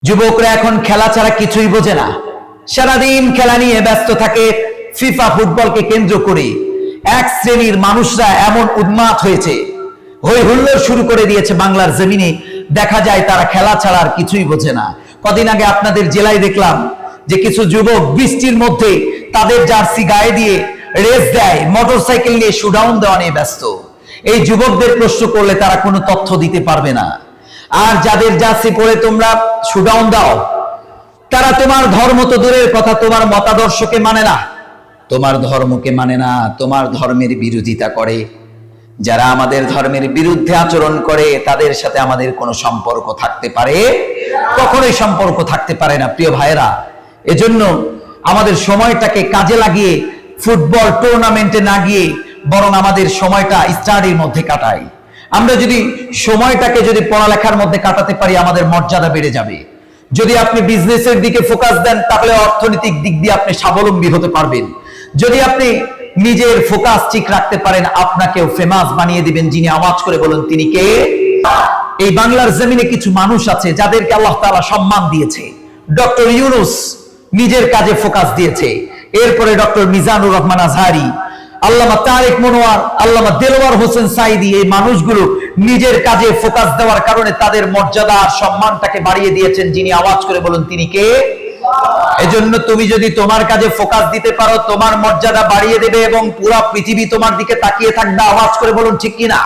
যুবকরা এখন খেলা ছাড়া কিছুই বোঝে না। সারাদিন খেলা নিয়ে ব্যস্ত থাকে। ফিফা ফুটবলকে কেন্দ্র করে এক শ্রেণীর মানুষরা এমন উন্মাদ হয়েছে, হই হুল্লোড় শুরু করে দিয়েছে বাংলার জমিনে। দেখা যায় তারা খেলা ছাড়া আর কিছুই বোঝে না। কদিন আগে আপনাদের জেলায় দেখলাম যে কিছু যুবক বৃষ্টির মধ্যে তাদের জার্সি গায়ে দিয়ে রেস দেয়, মোটরসাইকেল নিয়ে শুডাউন দেওয়া নিয়ে ব্যস্ত। এই যুবকদের প্রশ্ন করলে তারা কোনো তথ্য দিতে পারবে না। আর যাদের জার্সি পরে তোমরা শুডাউন দাও, তারা তোমার ধর্ম তো দূরের কথা, তোমার মতাদর্শকে মানে না, তোমার ধর্মকে মানে না, তোমার ধর্মের বিরোধিতা করে। যারা আমাদের ধর্মের বিরুদ্ধে আচরণ করে তাদের সাথে আমাদের কোনো সম্পর্ক থাকতে পারে? কখনোই সম্পর্ক থাকতে পারে না। প্রিয় ভাইয়েরা, এজন্য আমাদের সময়টাকে কাজে লাগিয়ে ফুটবল টুর্নামেন্টে না গিয়ে বরং আমাদের সময়টা স্টাডির মধ্যে কাটাই। আমরা যদি সময়টাকে যদি পড়ালেখার মধ্যে কাটাতে পারি, আমাদের মর্যাদা বেড়ে যাবে। যদি আপনি বিজনেসের দিকে ফোকাস দেন, তাহলে অর্থনৈতিক দিক দিয়ে আপনি স্বাবলম্বী হতে পারবেন। যদি আপনি নিজের ফোকাস ঠিক রাখতে পারেন, আপনাকেও ফেমাস বানিয়ে দিবেন। যিনি আওয়াজ করে বলুন তিনি কে? এই বাংলার জমিনে কিছু মানুষ আছে যাদেরকে আল্লাহ তাআলা সম্মান দিয়েছে। ডক্টর ইউনূস নিজের কাজে ফোকাস দিয়েছে। এরপরে ডক্টর মিজানুর রহমান আজহারি, আল্লামা তারেক মনোয়ার, আল্লামা দেলোয়ার হোসেন সাঈদী, এই মানুষগুলো নিজের কাজে ফোকাস দেওয়ার কারণে তাদের মর্যাদা আর সম্মানটাকে বাড়িয়ে দিয়েছেন। যিনি আওয়াজ করে বলুন তিনি কে? এজন্য তুমি যদি তোমার কাজে ফোকাস দিতে পারো, তোমার মর্যাদা বাড়িয়ে দেবে এবং পুরো পৃথিবী তোমার দিকে তাকিয়ে থাকবে। আওয়াজ করে বলুন ঠিক কিনা?